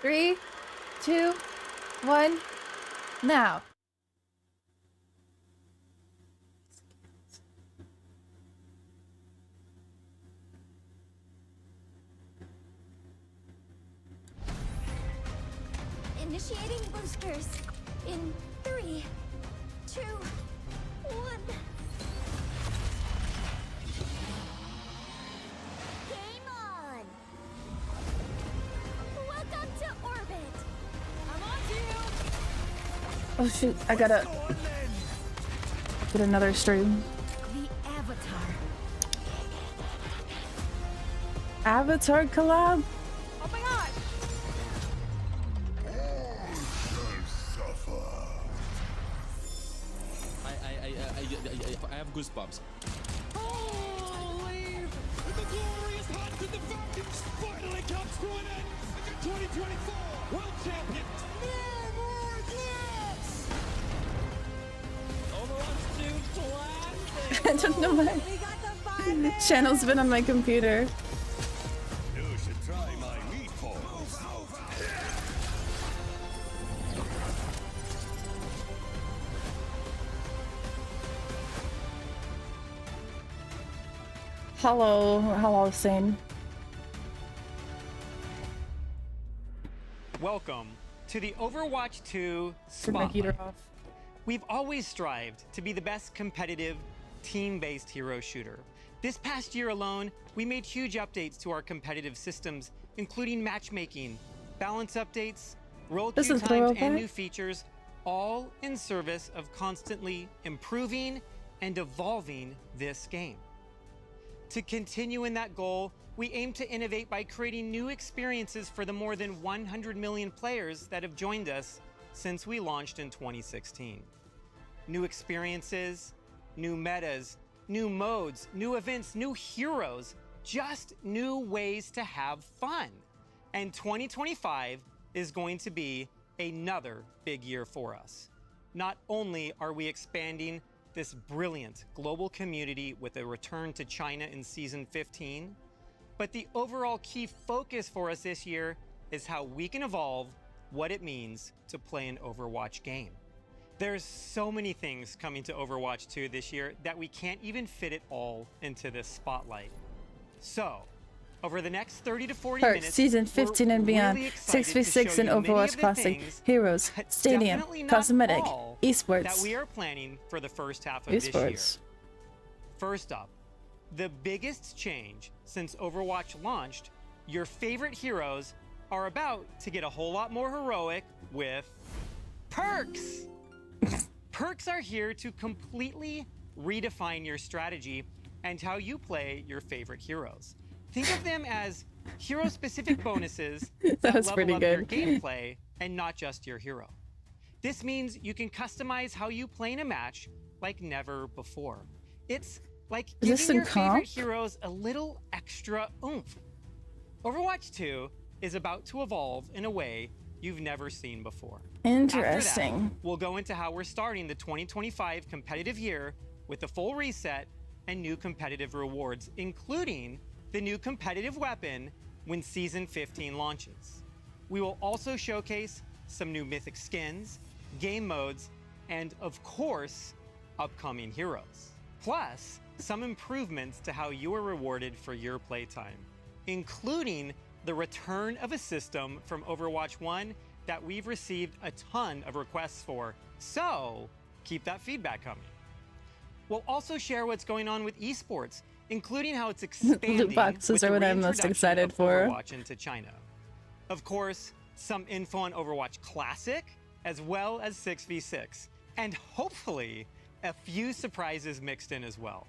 3, 2, 1, now. Initiating boosters in 3, 2, 1. Game on! Welcome to orbit! I'm on to you! Oh shoot, I gotta get another stream. The Avatar. Avatar collab? Oh my god! I have goosebumps. Holy! The glorious hunt of the Falcons finally comes to an end! 2024 World Champions! No more this! Overwatch 2 classic! I don't know why. The channel's been on my computer. You should try my meatballs. Hello, Sane. Welcome to the Overwatch 2 Turn my heater Spotlight. off. We've always strived to be the best competitive, team-based hero shooter. This past year alone, we made huge updates to our competitive systems, including matchmaking, balance updates, roll This queue is times, throwback? and new features, all in service of constantly improving and evolving this game. To continue in that goal, we aim to innovate by creating new experiences for the more than 100 million players that have joined us since we launched in 2016. New experiences, new metas, new modes, new events, new heroes, just new ways to have fun. And 2025 is going to be another big year for us. Not only are we expanding this brilliant global community with a return to China in Season 15, but the overall key focus for us this year is how we can evolve what it means to play an Overwatch game. There's so many things coming to Overwatch 2 this year that we can't even fit it all into this spotlight. So, over the next 30 to 40 Perks, minutes, season 15 and beyond. 6v6 in Overwatch Classic. Heroes, Stadium, Cosmetic, that Esports. we are planning for the first half of this year. Esports. First up, the biggest change since Overwatch launched, your favorite heroes are about to get a whole lot more heroic with perks. Perks are here to completely redefine your strategy and how you play your favorite heroes. Think of them as hero-specific bonuses that was level pretty up your good. gameplay and not just your hero. This means you can customize how you play in a match like never before. It's like Is this giving your some comp? favorite heroes a little extra oomph. Overwatch 2 is about to evolve in a way you've never seen before. Interesting. After that, we'll go into how we're starting the 2025 competitive year with a full reset and new competitive rewards, including the new competitive weapon when Season 15 launches. We will also showcase some new mythic skins, game modes, and of course, upcoming heroes. Plus, some improvements to how you are rewarded for your playtime, including the return of a system from Overwatch 1 that we've received a ton of requests for, so keep that feedback coming. We'll also share what's going on with esports, including how it's expanding Loot boxes with are the what I'm most reintroduction excited of for. Overwatch into China. Of course, some info on Overwatch Classic, as well as 6v6, and hopefully a few surprises mixed in as well.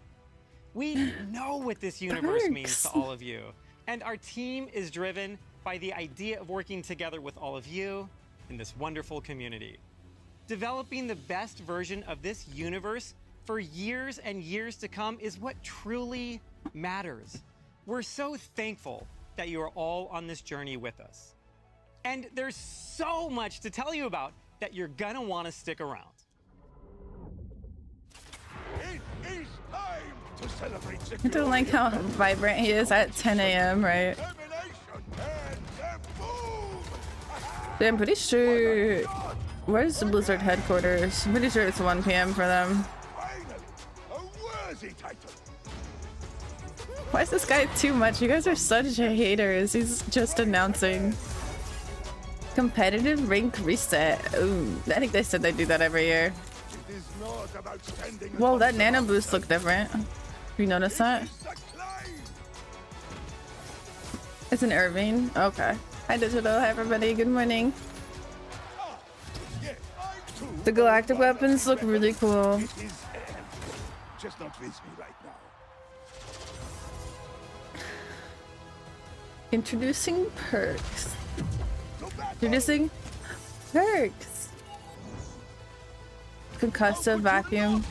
We know what this universe means to Perks. all of you, and our team is driven by the idea of working together with all of you in this wonderful community. Developing the best version of this universe for years and years to come is what truly matters. We're so thankful that you are all on this journey with us. And there's so much to tell you about that you're gonna wanna stick around. It is time to celebrate the I don't like how vibrant he is at 10 a.m., right? determination and the boom! Yeah, I'm pretty sure. Where's the Blizzard headquarters? I'm pretty sure it's 1 p.m. for them. Why is this guy too much? You guys are such haters. He's just announcing. Competitive rank reset. Ooh, I think they said they do that every year. Whoa, that nano boost looked different. You notice that? It's an Irving. Okay. Hi Digital. Hi everybody. Good morning. The galactic weapons look really cool. Just not with me right now. Introducing perks. Introducing perks. Concussive vacuum.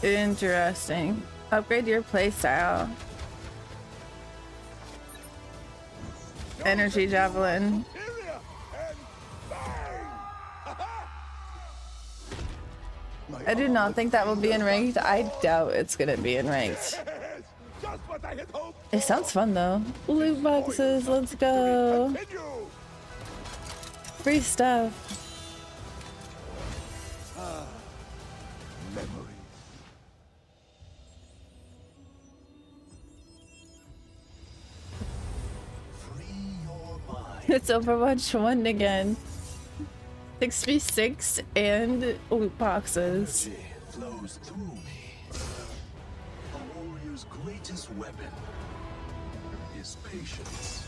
Interesting. Upgrade your playstyle. Energy javelin. I do not think that will be in ranked. I doubt it's gonna be in ranked. It sounds fun though. Loot boxes, let's go. Free stuff. It's Overwatch 1 again. 6v6 and loot boxes. Flows through me. A warrior's greatest weapon is patience.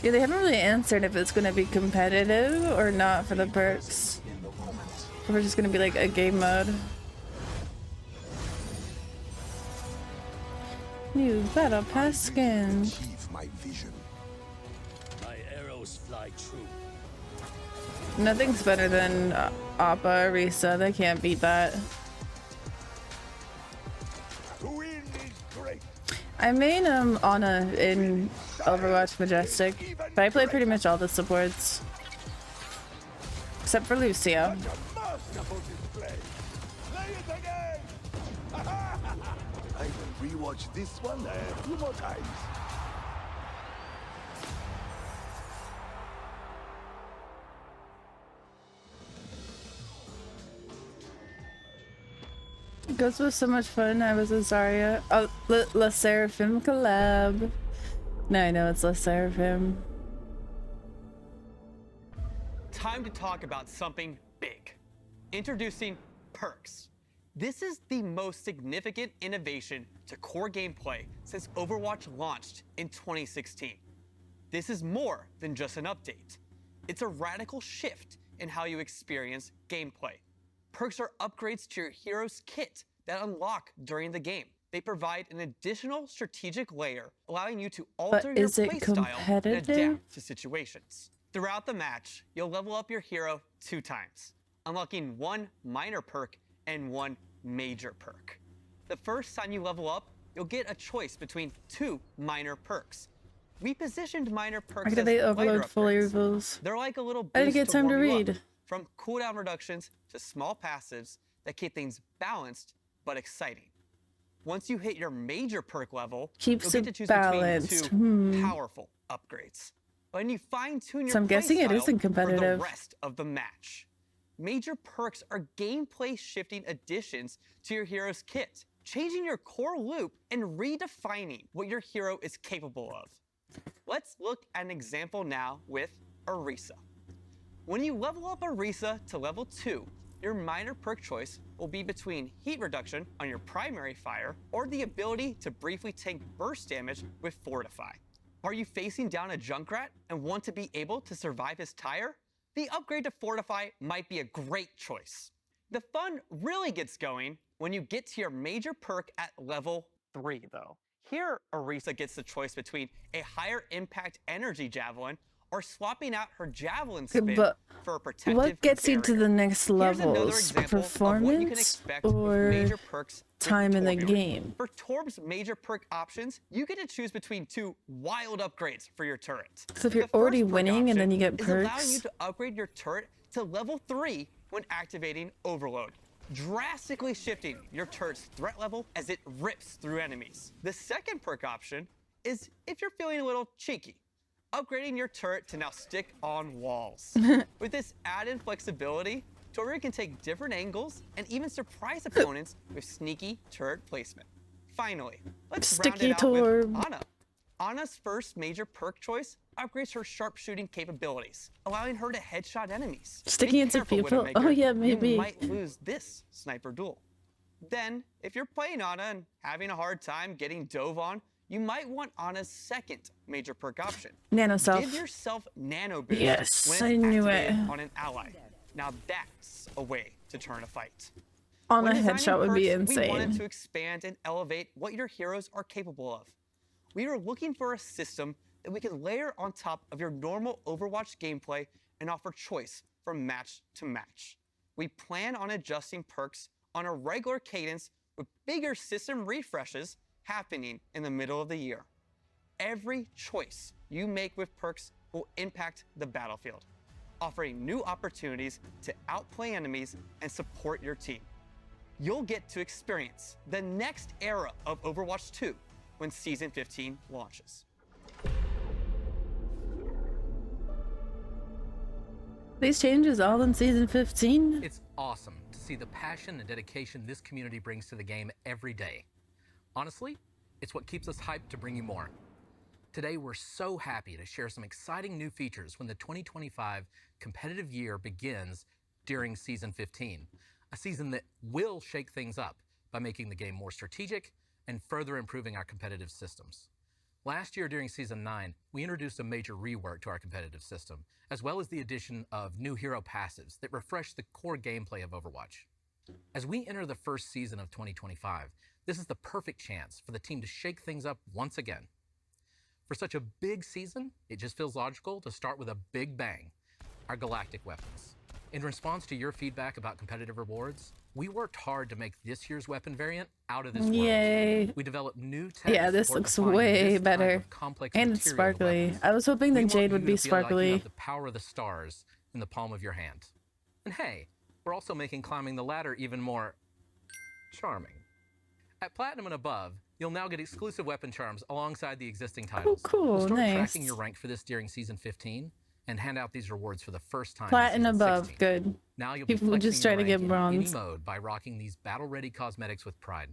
Yeah, they haven't really answered if it's gonna be competitive or not for the perks. Or if it's just gonna be like a game mode. New battle pass skin. My vision. My arrows fly true. Nothing's better than Appa or Risa. They can't beat that. I main Ana in Overwatch Majestic, but I play pretty much all the supports. Except for Lucio. I will rewatch this one a few more times. Ghost was so much fun. I was a Zarya. Oh, La Seraphim collab. No, I know it's La Seraphim. Time to talk about something big. Introducing perks. This is the most significant innovation to core gameplay since Overwatch launched in 2016. This is more than just an update. It's a radical shift in how you experience gameplay. Perks are upgrades to your hero's kit that unlock during the game. They provide an additional strategic layer, allowing you to alter your playstyle and adapt to situations. Throughout the match, you'll level up your hero 2 times, unlocking 1 minor perk and 1 major perk. The first time you level up, you'll get a choice between 2 minor perks. We positioned minor perks as overload fully upgrades. reveals. They're like a little boost I didn't get time to warm you up. read. From cooldown reductions to small passives that keep things balanced but exciting. Once you hit your major perk level, Keeps you'll get to it choose balanced. between 2 powerful upgrades. When you fine-tune your So I'm guessing it playstyle isn't competitive. for the rest of the match. Major perks are gameplay-shifting additions to your hero's kit, changing your core loop and redefining what your hero is capable of. Let's look at an example now with Orisa. When you level up Orisa to level 2, your minor perk choice will be between heat reduction on your primary fire or the ability to briefly tank burst damage with Fortify. Are you facing down a Junkrat and want to be able to survive his tire? The upgrade to Fortify might be a great choice. The fun really gets going when you get to your major perk at level 3 though. Here, Orisa gets the choice between a higher impact energy javelin or swapping out her javelin spin But for a protective what gets you to barrier. the next Here's another levels? example of what you can Performance expect with or major perks with time in the Torbjorn. game? For Torb's major perk options, you get to choose between 2 wild upgrades for your turret. So if you're The first already perk winning and then you option get is allowing perks? you to upgrade your turret to level 3 when activating Overload, drastically shifting your turret's threat level as it rips through enemies. The second perk option is if you're feeling a little cheeky. upgrading your turret to now stick on walls. With this added flexibility, Torb can take different angles and even surprise opponents with sneaky turret placement. Finally, let's Sticky round it out with Torb. Ana. Ana's first major perk choice upgrades her sharpshooting capabilities, allowing her to headshot enemies. Sticking Be into careful, people? Widowmaker. Oh yeah, maybe. You might lose this sniper duel. Then, if you're playing Ana and having a hard time getting dove on, you might want Ana's second major perk option. Nano self. Give yourself nano boost Yes, when I it's knew activated it. on an ally. Now that's a way to turn a fight. On When a designing headshot would be perks, We wanted insane. to expand and elevate what your heroes are capable of. We were looking for a system that we could layer on top of your normal Overwatch gameplay and offer choice from match to match. We plan on adjusting perks on a regular cadence with bigger system refreshes happening in the middle of the year. Every choice you make with perks will impact the battlefield, offering new opportunities to outplay enemies and support your team. You'll get to experience the next era of Overwatch 2 when Season 15 launches. These changes all in season 15? It's awesome to see the passion and dedication this community brings to the game every day. Honestly, it's what keeps us hyped to bring you more. Today, we're so happy to share some exciting new features when the 2025 competitive year begins during Season 15, a season that will shake things up by making the game more strategic and further improving our competitive systems. Last year during Season 9, we introduced a major rework to our competitive system, as well as the addition of new hero passives that refresh the core gameplay of Overwatch. As we enter the first season of 2025, this is the perfect chance for the team to shake things up once again. For such a big season, it just feels logical to start with a big bang, our galactic weapons. In response to your feedback about competitive rewards, we worked hard to make this year's weapon variant out of this world. Yay. We developed new tech Yeah, this for looks defining way this type better. of complex And it's material sparkly. weapons. I was hoping We the want jade you would be to feel like you sparkly. have the power of the stars in the palm of your hand. And hey, we're also making climbing the ladder even more charming. At Platinum and above, you'll now get exclusive weapon charms alongside the existing titles. cool, We'll start nice. tracking your rank for this during Season 15 and hand out these rewards for the first time. in Platinum Season above, 16. good. Now you'll be People would flexing just your try to rank get in bronze. any mode by rocking these battle-ready cosmetics with pride.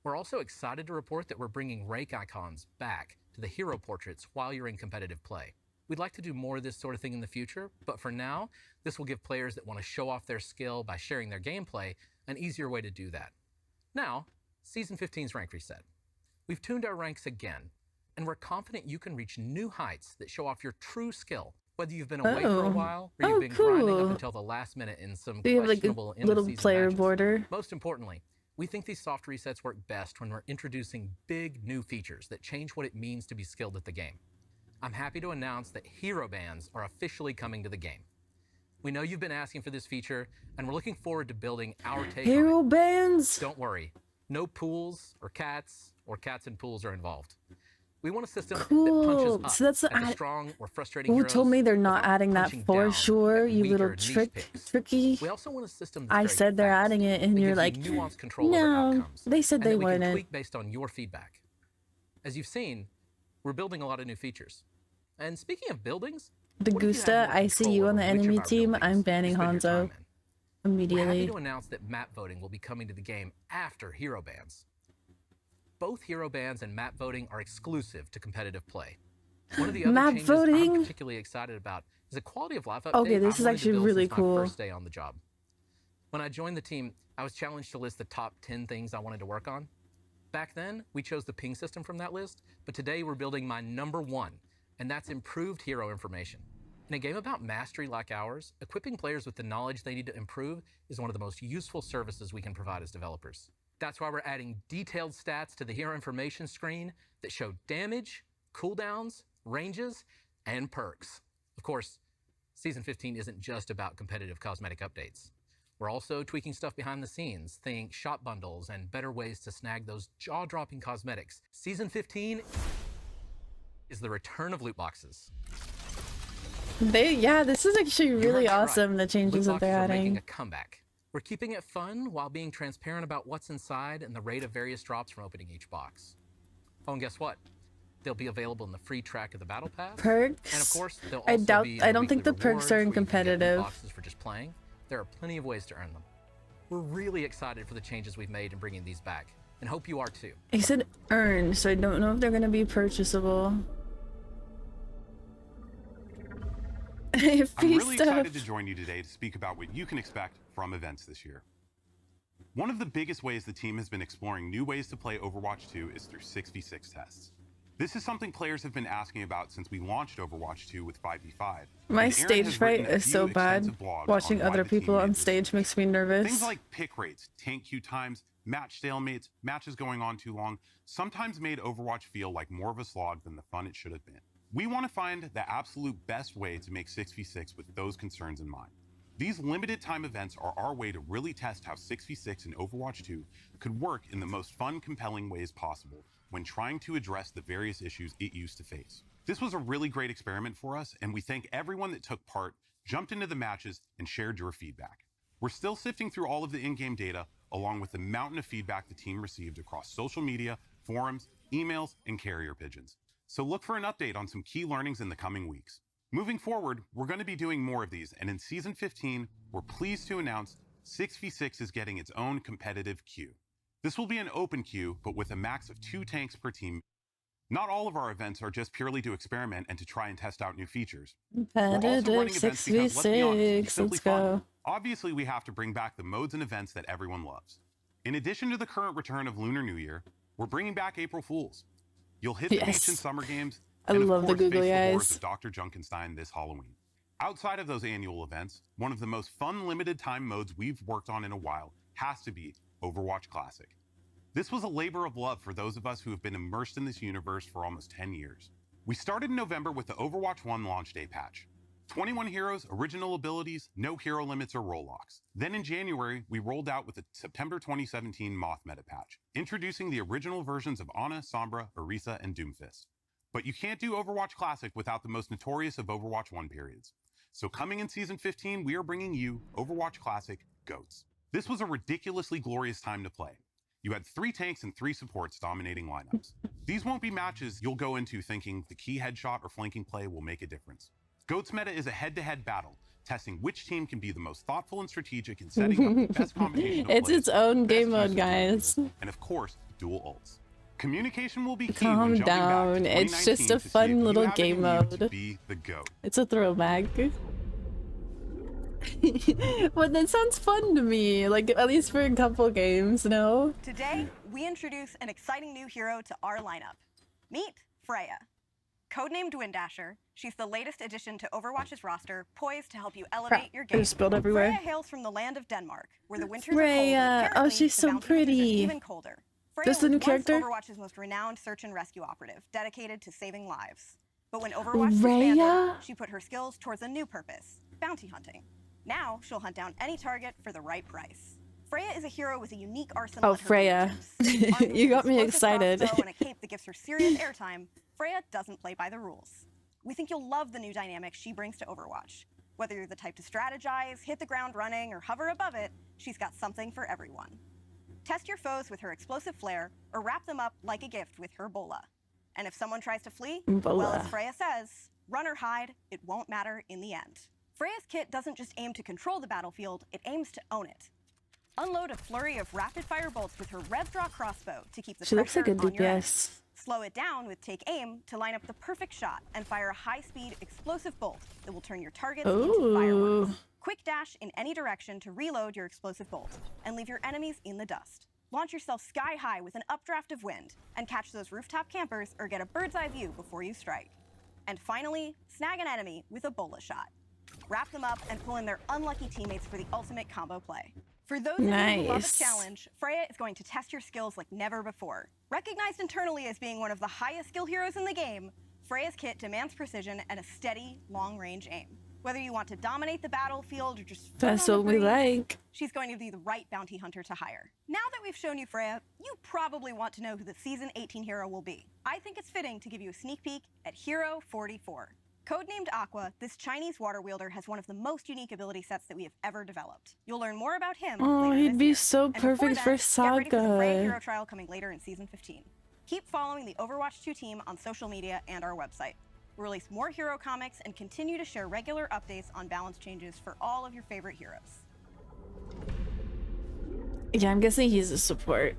We're also excited to report that we're bringing rank icons back to the hero portraits while you're in competitive play. We'd like to do more of this sort of thing in the future, but for now, this will give players that want to show off their skill by sharing their gameplay an easier way to do that. Now, Season 15's rank reset. We've tuned our ranks again, and we're confident you can reach new heights that show off your true skill, whether you've been away for a Oh. while or you've Oh, been grinding cool. up until the last minute in some Do you have like a questionable little end-of-season player matches. border? Most importantly, we think these soft resets work best when we're introducing big new features that change what it means to be skilled at the game. I'm happy to announce that hero bands are officially coming to the game. We know you've been asking for this feature, and we're looking forward to building our take on Hero it. bands? Don't worry, no pools or cats and pools are involved. We want a system Cool. that punches up So that's at the I- strong or frustrating Who heroes told me they're not without adding that punching for down sure, at you weaker little niche picks. tricky. We also want a system that's I very said they're fast, adding it and that you're gives like, you nuanced control over no, outcomes, they said and they that we can wouldn't. tweak based on your feedback. As you've seen, we're building a lot of new features. And speaking of buildings, The what if you had Gusta, more I see control you on over the which of enemy our team. buildings I'm you banning spend your Hanzo time in? We're happy immediately. to announce that map voting will be coming to the game after hero bans. Both hero bans and map voting are exclusive to competitive play. One of the other Map changes voting? I'm particularly excited about is a quality of life update. Okay, this I've is wanted to actually build really since cool. My first day on the job. When I joined the team, I was challenged to list the top 10 things I wanted to work on. Back then, we chose the ping system from that list, but today we're building my number one, and that's improved hero information. In a game about mastery like ours, equipping players with the knowledge they need to improve is one of the most useful services we can provide as developers. That's why we're adding detailed stats to the hero information screen that show damage, cooldowns, ranges, and perks. Of course, Season 15 isn't just about competitive cosmetic updates. We're also tweaking stuff behind the scenes, think shop bundles and better ways to snag those jaw-dropping cosmetics. Season 15 is the return of loot boxes. Yeah, this is actually You really heard that right. awesome, the changes Loot that they're boxes are making adding. a comeback. We're keeping it fun while being transparent about what's inside and the rate of various drops from opening each box. Oh, and guess what? They'll be available in the free track of the battle pass. Perks? And of course, they'll I also doubt. be in I don't weekly think the perks are rewards in where you can get loot competitive. boxes for just playing. There are plenty of ways to earn them. We're really excited for the changes we've made in bringing these back, and hope you are too. He said earn, so I don't know if they're gonna be purchasable. I'm really Stuff. excited to join you today to speak about what you can expect from events this year. One of the biggest ways the team has been exploring new ways to play Overwatch 2 is through 6v6 tests. This is something players have been asking about since we launched Overwatch 2 with 5v5. My And Aaron stage has fright written a is so few bad. extensive blogs Watching on why other the team people made on this stage switch. makes me nervous. Things like pick rates, tank queue times, match stalemates, matches going on too long, sometimes made Overwatch feel like more of a slog than the fun it should have been. We want to find the absolute best way to make 6v6 with those concerns in mind. These limited time events are our way to really test how 6v6 in Overwatch 2 could work in the most fun, compelling ways possible when trying to address the various issues it used to face. This was a really great experiment for us, and we thank everyone that took part, jumped into the matches, and shared your feedback. We're still sifting through all of the in-game data, along with the mountain of feedback the team received across social media, forums, emails, and carrier pigeons. So look for an update on some key learnings in the coming weeks. Moving forward, we're going to be doing more of these, and in Season 15, we're pleased to announce 6v6 is getting its own competitive queue. This will be an open queue, but with a max of 2 tanks per team. Not all of our events are just purely to experiment and to try and test out new features. We're also Competitive running events because, let's be honest, it's 6v6. simply Let's fun. go. Obviously, we have to bring back the modes and events that everyone loves. In addition to the current return of Lunar New Year, we're bringing back April Fools. You'll hit the beach in Yes. Summer Games, I and of love the course, face googly the horrors eyes. of Dr. Junkenstein this Halloween. Outside of those annual events, one of the most fun limited time modes we've worked on in a while has to be Overwatch Classic. This was a labor of love for those of us who have been immersed in this universe for almost 10 years. We started in November with the Overwatch 1 launch day patch. 21 heroes, original abilities, no hero limits or role locks. Then in January, we rolled out with the September 2017 Moth meta patch, introducing the original versions of Ana, Sombra, Orisa, and Doomfist. But you can't do Overwatch Classic without the most notorious of Overwatch 1 periods. So coming in Season 15, we are bringing you Overwatch Classic GOATs. This was a ridiculously glorious time to play. You had 3 tanks and 3 supports dominating lineups. These won't be matches you'll go into thinking the key headshot or flanking play will make a difference. GOATs meta is a head-to-head battle, testing which team can be the most thoughtful and strategic in setting up the best combination of It's plays, its own best game use mode, of guys. tools, and of course, dual ults. Communication will be key Calm when jumping down. back to It's just 2019 a to see fun if you little have it in game you mode. to be the GOAT. It's a throwback. But that sounds fun to me. Like, at least for a couple games, no? Today, we introduce an exciting new hero to our lineup. Meet Freya. Codenamed Windasher, she's the latest addition to Overwatch's roster, poised to help you elevate your I game. just spilled everywhere. Freya hails from the land of Denmark, where the winters Freya. are cold. and Oh, apparently, she's the so bounty hunters are pretty. even colder. Freya Just the was new once character? Overwatch's most renowned search and rescue operative, dedicated to saving lives. But when Overwatch Freya? disbanded, she put her skills towards a new purpose: bounty hunting. Now she'll hunt down any target for the right price. Freya is a hero with a unique arsenal. Oh, at her Freya. fingertips. Armed with You an got me explosive excited. crossbow and a cape that gives her serious airtime, Freya doesn't play by the rules. We think you'll love the new dynamic she brings to Overwatch. Whether you're the type to strategize, hit the ground running, or hover above it, she's got something for everyone. Test your foes with her explosive flare, or wrap them up like a gift with her bola. And if someone tries to flee, well, Bola. as Freya says, run or hide, it won't matter in the end. Freya's kit doesn't just aim to control the battlefield, it aims to own it. Unload a flurry of rapid-fire bolts with her rev draw crossbow to keep the She looks pressure like a on your enemies. DPS. Slow it down with take aim to line up the perfect shot and fire a high-speed explosive bolt that will turn your targets into Ooh. fireworks. Quick dash in any direction to reload your explosive bolt and leave your enemies in the dust. Launch yourself sky high with an updraft of wind and catch those rooftop campers or get a bird's eye view before you strike. And finally, snag an enemy with a bola shot. Wrap them up and pull in their unlucky teammates for the ultimate combo play. For those of you who love a Nice. challenge, Freya is going to test your skills like never before. Recognized internally as being one of the highest skill heroes in the game, Freya's kit demands precision and a steady, long-range aim. Whether you want to dominate the battlefield or just float That's on the what we breeze, like. she's going to be the right bounty hunter to hire. Now that we've shown you Freya, you probably want to know who the Season 18 hero will be. I think it's fitting to give you a sneak peek at Hero 44. Codenamed Aqua, this Chinese water wielder has one of the most unique ability sets that we have ever developed. You'll learn more about him Oh, later he'd this be year. so And before perfect then, for get ready for the Freya Saga. hero trial coming later in Season 15. Keep following the Overwatch 2 team on social media and our website. We'll release more hero comics and continue to share regular updates on balance changes for all of your favorite heroes. Yeah, I'm guessing he's a support.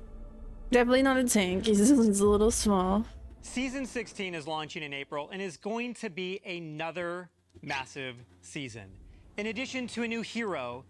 Definitely not a tank. He's a little small. Season 16 is launching in April and is going to be another massive season. In addition to a new hero,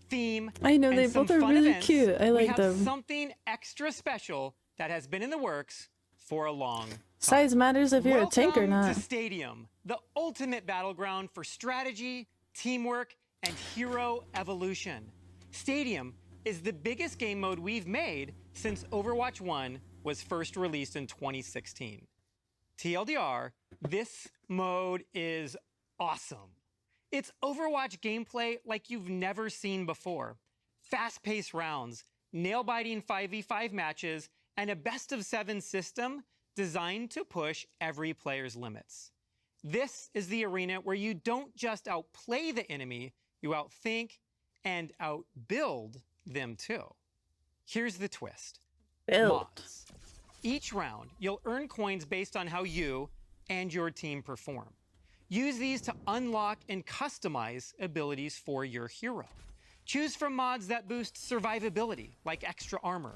theme, I know, and they some both are fun really events, cute. I we like have them. something extra special that has been in the works for a long time. Size matters if you're a tank or Welcome not. to Stadium, the ultimate battleground for strategy, teamwork, and hero evolution. Stadium is the biggest game mode we've made since Overwatch 1 was first released in 2016. TLDR, this mode is awesome. It's Overwatch gameplay like you've never seen before. Fast-paced rounds, nail-biting 5v5 matches, and a best-of-7 system designed to push every player's limits. This is the arena where you don't just outplay the enemy, you outthink and outbuild them too. Here's the twist. Build. Mods. Each round, you'll earn coins based on how you and your team perform. Use these to unlock and customize abilities for your hero. Choose from mods that boost survivability, like extra armor,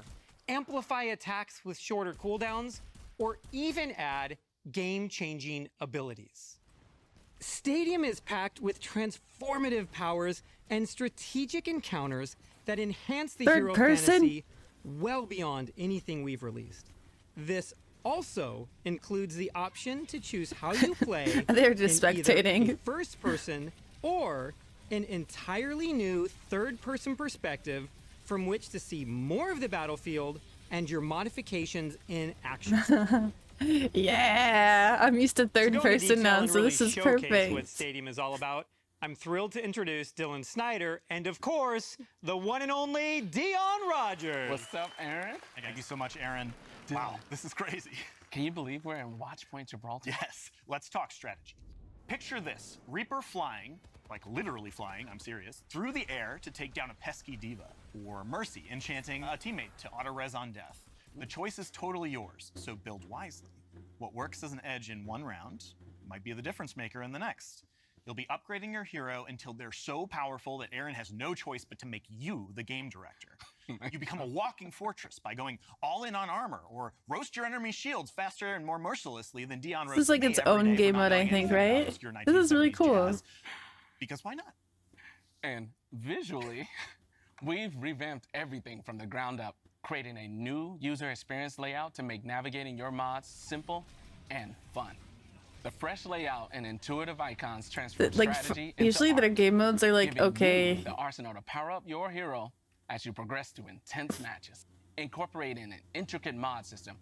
amplify attacks with shorter cooldowns, or even add game-changing abilities. Stadium is packed with transformative powers and strategic encounters that enhance the hero fantasy well beyond anything we've released. This also includes the option to choose how you play. They're just in either spectating. a first person or an entirely new third-person perspective from which to see more of the battlefield and your modifications in action. Yeah, I'm used to third person now, so this is perfect. What Stadium is all about. I'm thrilled to introduce Dylan Snyder and, of course, the one and only Dion Rogers. What's up, Aaron? Thank you so much, Aaron. Wow, this is crazy. Can you believe we're in Watch Point Gibraltar? Yes, let's talk strategy. Picture this, Reaper flying, like literally flying, I'm serious, through the air to take down a pesky diva, or Mercy enchanting a teammate to auto-res on death. The choice is totally yours, so build wisely. What works as an edge in one round might be the difference maker in the next. You'll be upgrading your hero until they're so powerful that Aaron has no choice but to make you the game director. You become a walking fortress by going all in on armor, or roast your enemy shields faster and more mercilessly than Dion roasts. This is like its own game mode, I think, right? This is really cool. Because why not? And visually, we've revamped everything from the ground up, creating a new user experience layout to make navigating your mods simple and fun. The fresh layout and intuitive icons transfer strategy into usually their game modes are like, okay, the arsenal to power up your hero as you progress through intense matches. Incorporating an intricate mod system,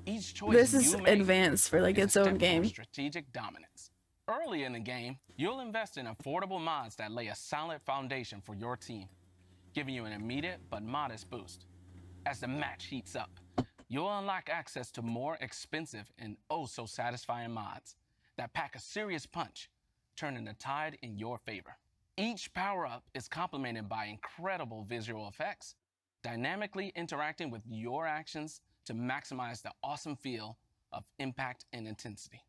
each choice this is you make advanced for like is its a own step game. towards strategic dominance. Early in the game, you'll invest in affordable mods that lay a solid foundation for your team, giving you an immediate but modest boost. As the match heats up, you'll unlock access to more expensive and oh-so-satisfying mods that pack a serious punch, turning the tide in your favor. Each power-up is complemented by incredible visual effects, dynamically interacting with your actions to maximize the awesome feel of impact and intensity.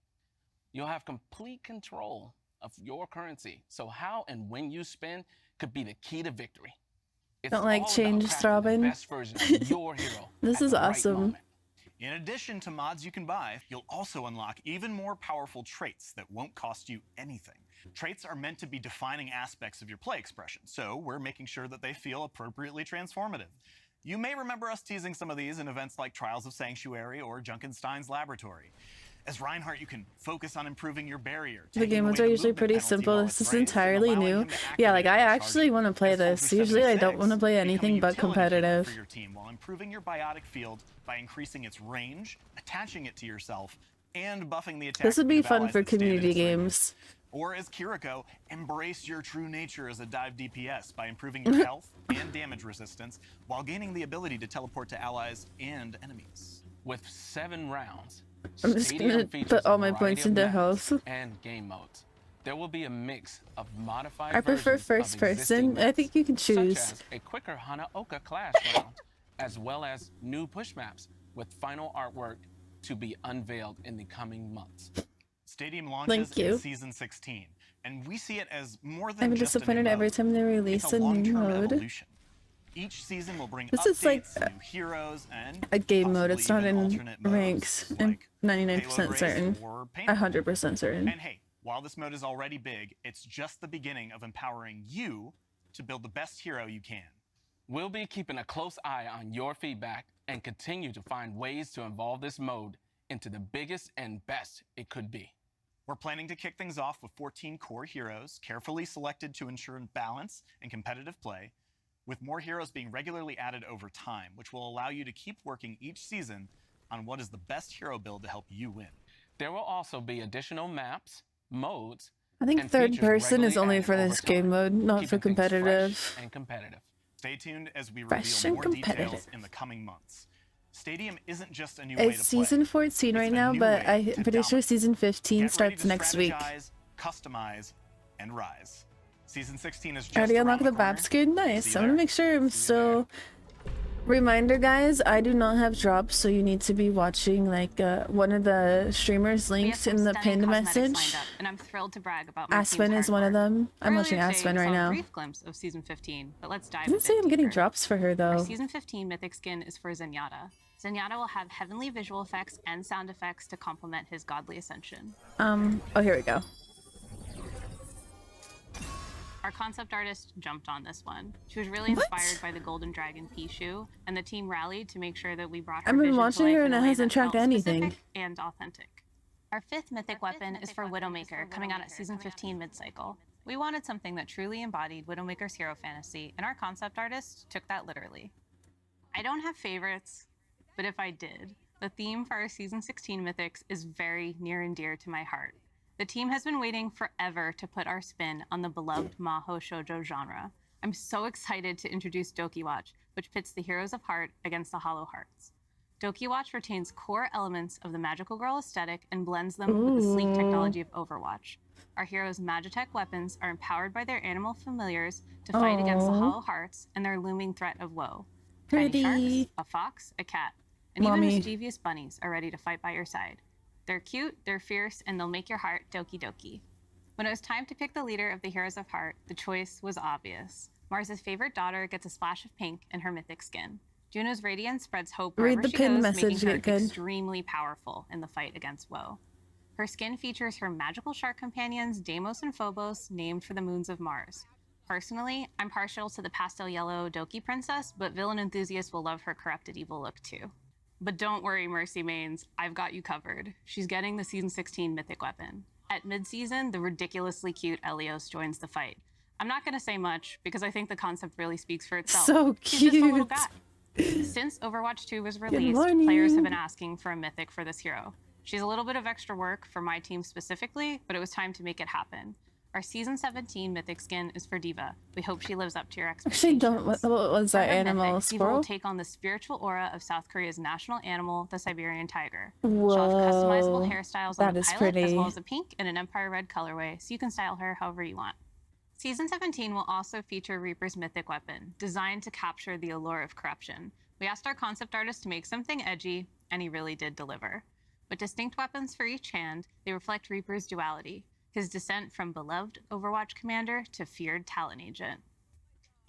You'll have complete control of your currency, so how and when you spend could be the key to victory. It's Don't like all change, about crafting the Straubin. best version of your hero This at is the right awesome. moment. In addition to mods you can buy, you'll also unlock even more powerful traits that won't cost you anything. Traits are meant to be defining aspects of your play expression, so we're making sure that they feel appropriately transformative. You may remember us teasing some of these in events like Trials of Sanctuary or Junkenstein's Laboratory. As Reinhardt, you can focus on improving your barrier. The game modes are usually pretty simple. This is entirely new. Yeah, like I actually want to play this. Usually I don't want to play anything but competitive. For your team while improving your biotic field by increasing its range, attaching it to yourself, and buffing the attack. This would be fun for community games. Or as Kiriko, embrace your true nature as a dive DPS by improving your health and damage resistance while gaining the ability to teleport to allies and enemies. With 7 rounds, I'm just gonna put all my points into health. And game modes. There will be a mix of modified I prefer versions first of person. existing I think you can maps, choose. such as a quicker Hanaoka class round, as well as new push maps with final artwork to be unveiled in the coming months. Stadium launches Thank you. in Season 16, and we see it as more than I'm just a new disappointed every mode. time they release It's a a new long-term mode. evolution. Each season will bring This updates, is like new heroes, and a game mode. possibly It's not even in alternate modes, ranks. I'm like 99% payload race certain. or paintball. 100% certain. And hey, while this mode is already big, it's just the beginning of empowering you to build the best hero you can. We'll be keeping a close eye on your feedback and continue to find ways to evolve this mode into the biggest and best it could be. We're planning to kick things off with 14 core heroes, carefully selected to ensure balance and competitive play, with more heroes being regularly added over time, which will allow you to keep working each season on what is the best hero build to help you win. There will also be additional maps, modes, I think and third features person is regularly only added for over this time, game mode, not for keeping things fresh competitive. and competitive. Stay tuned as we Fresh reveal and more competitive. details in the coming months. Stadium isn't just a new way to It's play. season 14 right It's a now, new but way to I'm pretty sure dominate. season 15 Get ready starts to next week. strategize, customize, and rise. Season 16 is just Already around unlocked the corner. BAP skin? See Nice. you I'm gonna there. make sure I'm still... Reminder, guys, I do not have drops, so you need to be watching like one of the streamers linked in the pinned message. And I'm thrilled to brag about my Aspen team's is one hard of work. them. I'm Earlier watching today, Aspen we right saw a now. brief glimpse of season 15, but let's dive Doesn't a say bit I'm getting deeper. drops for her Our though. season 15 mythic skin is for Zenyatta. Zenyatta will have heavenly visual effects and sound effects to complement his godly ascension. Oh, here we go. Our concept artist jumped on this one. She was really inspired by the Golden Dragon Pichu, and the team rallied to make sure that we brought her I've been vision to watching life her in and a it way hasn't that tracked felt anything. specific and authentic. Our fifth mythic weapon is for Widowmaker, coming out at season 15 mid-cycle. We wanted something that truly embodied Widowmaker's hero fantasy, and our concept artist took that literally. I don't have favorites, but if I did, the theme for our season 16 mythics is very near and dear to my heart. The team has been waiting forever to put our spin on the beloved Maho Shoujo genre. I'm so excited to introduce Dokiwatch, which pits the heroes of heart against the hollow hearts. Dokiwatch retains core elements of the magical girl aesthetic and blends them with the sleek technology of Overwatch. Our heroes' Magitech weapons are empowered by their animal familiars to fight against the hollow hearts and their looming threat of woe. Tiny sharks, a fox, a cat, and even mischievous bunnies are ready to fight by your side. They're cute, they're fierce, and they'll make your heart doki doki. When it was time to pick the leader of the Heroes of Heart, the choice was obvious. Mars's favorite daughter gets a splash of pink in her mythic skin. Juno's radiance spreads hope wherever she goes, making her extremely powerful in the fight against woe. Her skin features her magical shark companions, Deimos and Phobos, named for the moons of Mars. Personally, I'm partial to the pastel yellow Doki princess, but villain enthusiasts will love her corrupted evil look too. But don't worry, Mercy Mains, I've got you covered. She's getting the season 16 mythic weapon. At mid-season, the ridiculously cute Alias joins the fight. I'm not gonna say much because I think the concept really speaks for itself. So She's just a little cute. guy. Since Overwatch 2 was released, morning. players have been asking for a mythic for this hero. She's a little bit of extra work for my team specifically, but it was time to make it happen. Our season 17 mythic skin is for Diva. We hope she lives up to your expectations. Actually, don't. What was that For her animal? mythic, Diva Squirrel? will take on the spiritual aura of South Korea's national animal, the Siberian tiger. Whoa, She'll have customizable hairstyles on that the is pilot, as pretty. well as a pink and an Empire Red colorway, so you can style her however you want. Season 17 will also feature Reaper's mythic weapon, designed to capture the allure of corruption. We asked our concept artist to make something edgy, and he really did deliver. With distinct weapons for each hand, they reflect Reaper's duality, his descent from beloved Overwatch commander to feared talent agent.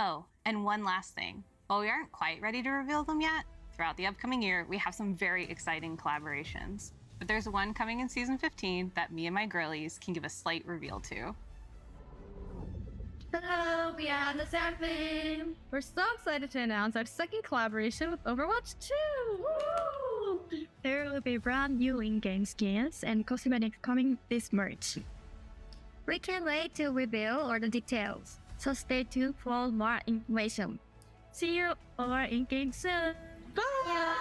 Oh, and one last thing. While we aren't quite ready to reveal them yet, throughout the upcoming year, we have some very exciting collaborations. But there's one coming in season 15 that me and my girlies can give a slight reveal to. Hello, we are the Serpent! We're so excited to announce our second collaboration with Overwatch 2! Woo! There will be brand new in-game skins and cosmetics coming this March. We can't wait to reveal all the details, so stay tuned for more information. See you all in-game soon! Bye!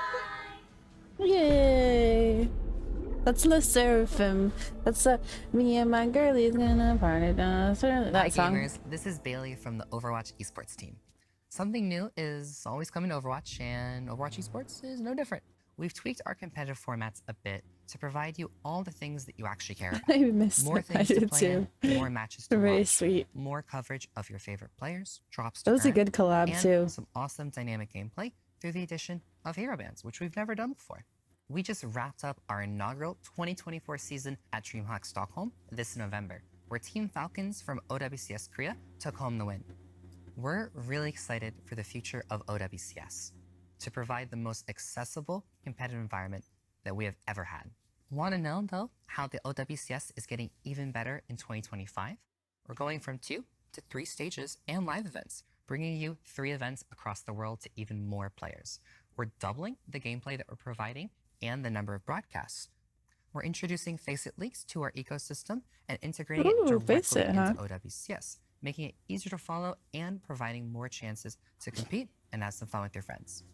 Yay! That's Le Seraphim. That's me and my girlie's gonna party dance. That Hi song. gamers, this is Bailey from the Overwatch esports team. Something new is always coming to Overwatch, and Overwatch esports is no different. We've tweaked our competitive formats a bit to provide you all the things that you actually care about. I missed More them. I things to did play in, more matches to Very watch, sweet. more coverage of your favorite players, drops to That was a earn, good collab and too. some awesome dynamic gameplay through the addition of hero bands, which we've never done before. We just wrapped up our inaugural 2024 season at DreamHack Stockholm this November, where Team Falcons from OWCS Korea took home the win. We're really excited for the future of OWCS to provide the most accessible competitive environment that we have ever had. Want to know, though, how the OWCS is getting even better in 2025? We're going from 2 to 3 stages and live events, bringing you 3 events across the world to even more players. We're doubling the gameplay that we're providing and the number of broadcasts. We're introducing Faceit leaks to our ecosystem and integrating it directly into OWCS, making it easier to follow and providing more chances to compete and have some fun with your friends.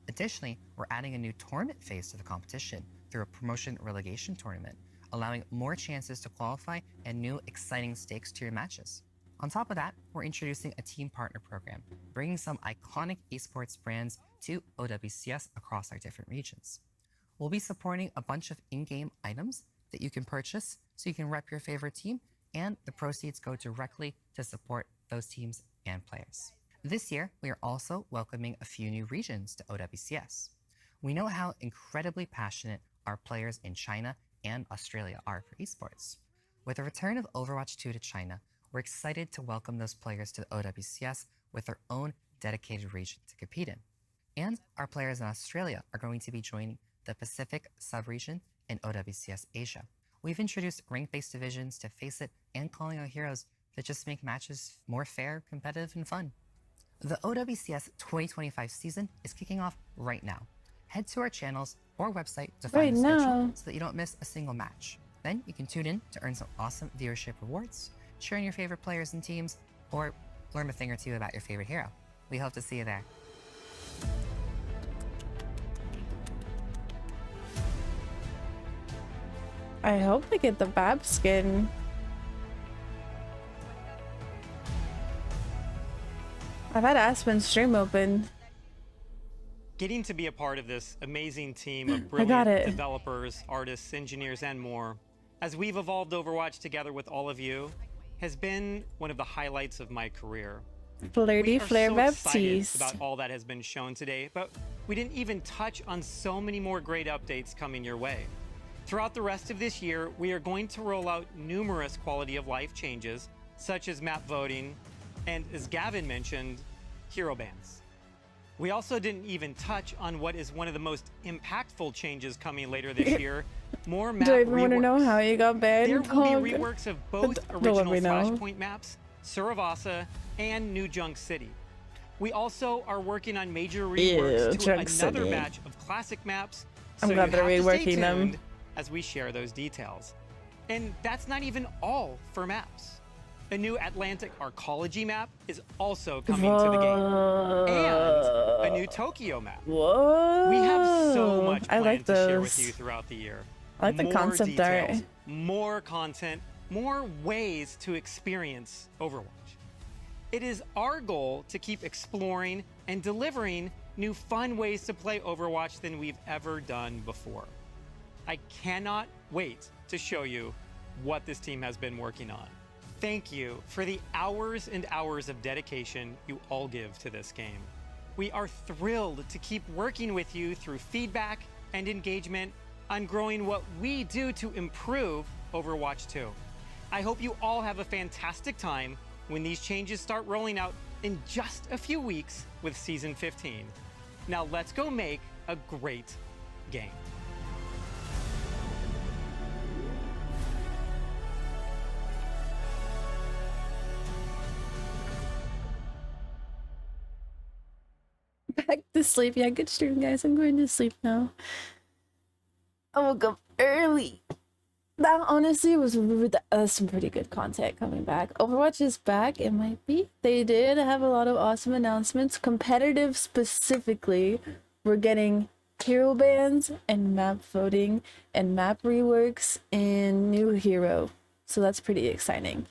Additionally, we're adding a new tournament phase to the competition through a promotion relegation tournament, allowing more chances to qualify and new exciting stakes to your matches. On top of that, we're introducing a team partner program, bringing some iconic esports brands to OWCS across our different regions. We'll be supporting a bunch of in-game items that you can purchase so you can rep your favorite team, and the proceeds go directly to support those teams and players. This year, we are also welcoming a few new regions to OWCS. We know how incredibly passionate our players in China and Australia are for esports. With the return of Overwatch 2 to China, we're excited to welcome those players to the OWCS with their own dedicated region to compete in. And our players in Australia are going to be joining the Pacific sub-region in OWCS Asia. We've introduced rank-based divisions to Faceit and calling out heroes that just make matches more fair, competitive, and fun. The OWCS 2025 season is kicking off right now. Head to our channels or website to find the schedule so that you don't miss a single match. Then you can tune in to earn some awesome viewership rewards, cheer on your favorite players and teams, or learn a thing or two about your favorite hero. We hope to see you there. I hope I get the Bab skin. I've had Aspen's stream open. Getting to be a part of this amazing team of I got brilliant it. developers, artists, engineers, and more, as we've evolved Overwatch together with all of you, has been one of the highlights of my career. Flirty Flare We are so excited Baptiste. about all that has been shown today, but we didn't even touch on so many more great updates coming your way. Throughout the rest of this year, we are going to roll out numerous quality of life changes, such as map voting, and as Gavin mentioned, hero bans. We also didn't even touch on what is one of the most impactful changes coming later this year, more map Do I even want to reworks. know how you got banned? There will Pog? be reworks of both Don't let original me know. Flashpoint maps, Suravasa, and New Junk City. We also are working on major reworks to Junk another City. batch of classic maps, I'm so glad you they're have to stay reworking them. tuned as we share those details. And that's not even all for maps. A new Atlantic Arcology map is also coming to the game. And a new Tokyo map. Whoa. We have so much I planned like to share with those. you throughout the year. I like the More concept art. details, more content, more ways to experience Overwatch. It is our goal to keep exploring and delivering new fun ways to play Overwatch than we've ever done before. I cannot wait to show you what this team has been working on. Thank you for the hours and hours of dedication you all give to this game. We are thrilled to keep working with you through feedback and engagement on growing what we do to improve Overwatch 2. I hope you all have a fantastic time when these changes start rolling out in just a few weeks with Season 15. Now let's go make a great game. Back to sleep. Yeah, good stream, guys. I'm going to sleep now. I woke up early. That honestly was some pretty good content coming back. Overwatch is back. It might be. They did have a lot of awesome announcements. Competitive specifically. We're getting hero bans and map voting and map reworks and new hero. So that's pretty exciting.